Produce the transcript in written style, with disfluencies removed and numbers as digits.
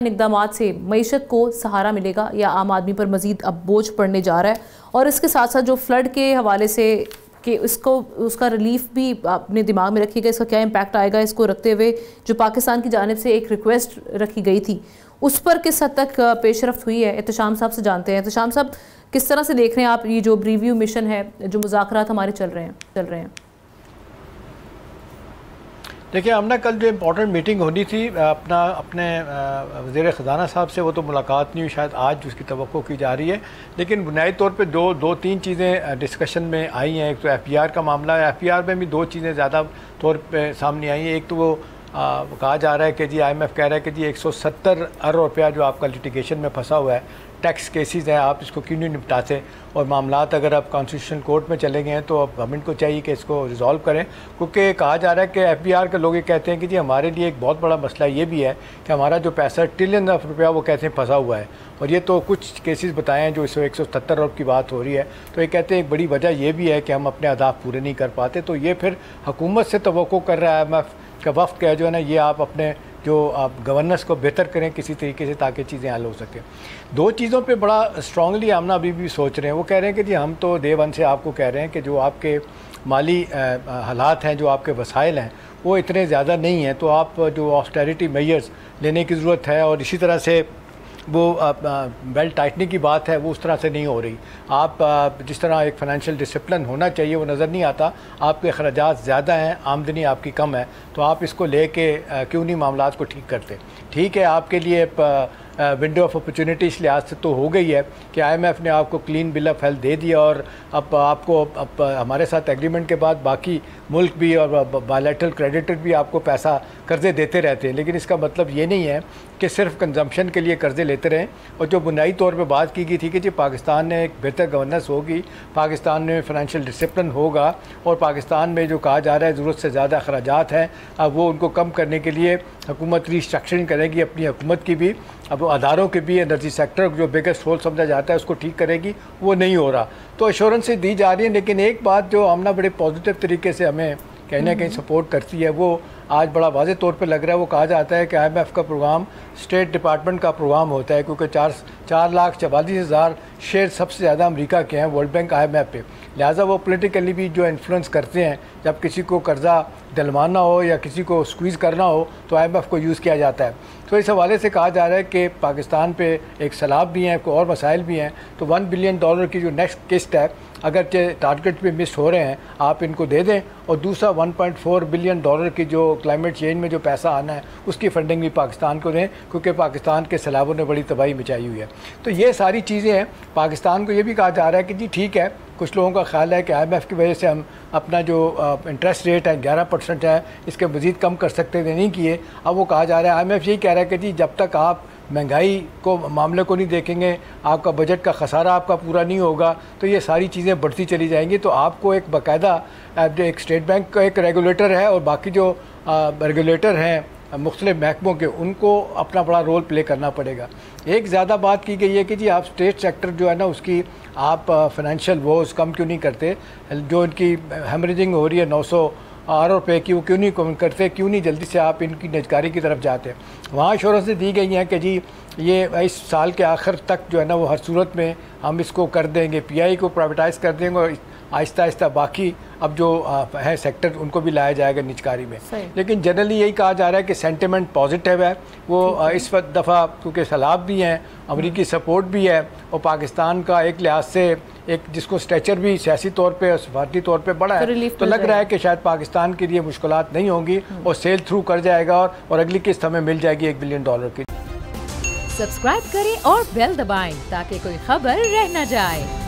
इक़दामात से मईशत को सहारा मिलेगा या आम आदमी पर मजीद अब बोझ पड़ने जा रहा है। और इसके साथ साथ जो फ्लड के हवाले से कि उसका रिलीफ भी अपने दिमाग में रखिएगा, इसका क्या इम्पैक्ट आएगा। इसको रखते हुए जो पाकिस्तान की जानिब से एक रिक्वेस्ट रखी गई थी उस पर किस हद तक पेशरफ्त हुई है, एहतशाम साहब से जानते हैं। एहतशाम साहब, किस तरह से देख रहे हैं आप ये जो रिव्यू मिशन है, जो मुज़ाकरात हमारे चल रहे हैं? देखिए, हमने कल जो इम्पोर्टेंट मीटिंग होनी थी अपने वज़ीर ख़ज़ाना साहब से, वो तो मुलाकात नहीं हुई, शायद आज उसकी तवक्को की जा रही है। लेकिन बुनियादी तौर पे दो तीन चीज़ें डिस्कशन में आई हैं। एक तो FPR का मामला है। FPR में भी दो चीज़ें ज़्यादा तौर पे सामने आई हैं। एक तो वो कहा जा रहा है कि जी IMF कह रहा है कि जी 170 अरब रुपया जो आपका लिटिगेशन में फंसा हुआ है, टैक्स केसेस हैं, आप इसको क्यों नहीं निपटाते। और मामलात अगर आप कॉन्स्टिट्यूशन कोर्ट में चले गए हैं तो अब गवर्नमेंट को चाहिए कि इसको रिजॉल्व करें, क्योंकि कहा जा रहा है कि FPR के लोग ये कहते हैं कि जी हमारे लिए एक बहुत बड़ा मसला ये भी है कि हमारा जो पैसा ट्रिलियन ऑफ रुपया वो कहते हैं फंसा हुआ है। और ये तो कुछ केसेस बताए हैं जो इस 170 अरब की बात हो रही है। तो ये कहते हैं एक बड़ी वजह ये भी है कि हम अपने अहदाफ पूरे नहीं कर पाते। तो ये फिर हुकूमत से तवक्को कर रहा है IMF का वफ़द का जो है ना, ये आप अपने जो आप गवर्नेंस को बेहतर करें किसी तरीके से ताकि चीज़ें हल हो सकें। दो चीज़ों पे बड़ा स्ट्रांगली हम ना अभी भी सोच रहे हैं। वो कह रहे हैं कि जी हम तो डे वन से आपको कह रहे हैं कि जो आपके माली हालात हैं, जो आपके वसाइल हैं, वो इतने ज़्यादा नहीं हैं, तो आप जो ऑस्टेरिटी मेजर्स लेने की ज़रूरत है। और इसी तरह से वो बेल्ट टाइटनिंग की बात है, वो उस तरह से नहीं हो रही। आप जिस तरह एक फ़ाइनेंशियल डिसिप्लिन होना चाहिए वो नज़र नहीं आता। आपके अखराजात ज़्यादा हैं, आमदनी आपकी कम है, तो आप इसको लेके क्यों नहीं मामलात को ठीक करते। ठीक है, आपके लिए विंडो ऑफ अपॉर्चुनिटी इस लिहाज से तो हो गई है कि IMF ने आपको क्लीन बिल ऑफ हेल्थ दे दिया और अब आपको हमारे साथ एग्रीमेंट के बाद बाकी मुल्क भी और बायलैटरल क्रेडिटर भी आपको पैसा कर्ज़े देते रहते हैं। लेकिन इसका मतलब ये नहीं है कि सिर्फ कंजम्पशन के लिए कर्ज़े लेते रहें। और जो बुनियादी तौर पे बात की गई थी कि जी पाकिस्तान में एक बेहतर गवर्नेंस होगी, पाकिस्तान में फ़ाइनेंशियल डिसिप्लिन होगा और पाकिस्तान में जो कहा जा रहा है ज़रूरत से ज़्यादा अखराजात हैं, अब वो उनको कम करने के लिए हुकूमत रीस्ट्रक्चरिंग करेगी अपनी हुकूमत की भी, अब अदारों के भी। एनर्जी सेक्टर जो बिगेस्ट होल समझा जाता है उसको ठीक करेगी, वो नहीं हो रहा। तो एश्योरेंस दी जा रही है। लेकिन एक बात जो हम ना बड़े पॉजिटिव तरीके से हमें कहीं ना कहीं सपोर्ट करती है, वो आज बड़ा वाज़े तौर पे लग रहा है। वो कहा जाता है कि IMF का प्रोग्राम स्टेट डिपार्टमेंट का प्रोग्राम होता है, क्योंकि 4,44,000 शेयर सबसे ज़्यादा अमेरिका के हैं वर्ल्ड बैंक IMF पे। लिहाजा वो पॉलिटिकली भी जो इन्फ्लुएंस करते हैं, जब किसी को कर्ज़ा दिलवाना हो या किसी को स्क्वीज़ करना हो तो IMF को यूज़ किया जाता है। तो इस हवाले से कहा जा रहा है कि पाकिस्तान पे एक सैलाब भी हैं, और मसाइल भी हैं। तो $1 बिलियन की जो नेक्स्ट किस्त है, अगर टारगेट पे मिस हो रहे हैं, आप इनको दे दें। और दूसरा $1.4 बिलियन की जो क्लाइमेट चेंज में जो पैसा आना है उसकी फंडिंग भी पाकिस्तान को दें, क्योंकि पाकिस्तान के सैलाबों ने बड़ी तबाही मचाई हुई है। तो ये सारी चीज़ें हैं। पाकिस्तान को ये भी कहा जा रहा है कि जी ठीक है, कुछ लोगों का ख्याल है कि IMF की वजह से हम अपना जो इंटरेस्ट रेट है 11% है, इसके मज़ीद कम कर सकते थे, नहीं किए। अब वो कहा जा रहा है, IMF यही कह रहा है कि जी जब तक आप महंगाई को मामले को नहीं देखेंगे, आपका बजट का खसारा आपका पूरा नहीं होगा, तो ये सारी चीज़ें बढ़ती चली जाएंगी। तो आपको एक बाकायदा एक स्टेट बैंक का एक रेगुलेटर है और बाकी जो रेगुलेटर हैं मुख्तलिफ महकमों के, उनको अपना बड़ा रोल प्ले करना पड़ेगा। एक ज़्यादा बात की गई है कि जी आप स्टेट सेक्टर जो है ना उसकी आप फाइनेंशियल वोज कम क्यों नहीं करते। जो इनकी हेमरेजिंग हो रही है 900 अरब रुपये की, वो क्यों नहीं कम करते, क्यों नहीं जल्दी से आप इनकी निजकारी की तरफ जाते हैं। वहाँ एश्योरेंस दी गई हैं कि जी ये इस साल के आखिर तक जो है ना वो हर सूरत में हम इसको कर देंगे, PI को प्राइवेटाइज़ कर देंगे और आहिस्ता आहिस्ता बाकी अब जो है सेक्टर उनको भी लाया जाएगा निजकारी में। लेकिन जनरली यही कहा जा रहा है कि सेंटिमेंट पॉजिटिव है। वो इस दफ़ा क्योंकि सैलाब भी हैं, अमरीकी सपोर्ट भी है और पाकिस्तान का एक लिहाज से एक जिसको स्ट्रेचर भी सियासी तौर पे और सफारती तौर पे बड़ा है, तो लग रहा है कि शायद पाकिस्तान के लिए मुश्किलात नहीं होंगी और सेल थ्रू कर जाएगा और अगली किस्त हमें मिल जाएगी $1 बिलियन की। सब्सक्राइब करें और बेल दबाएं ताकि कोई खबर रह न जाए।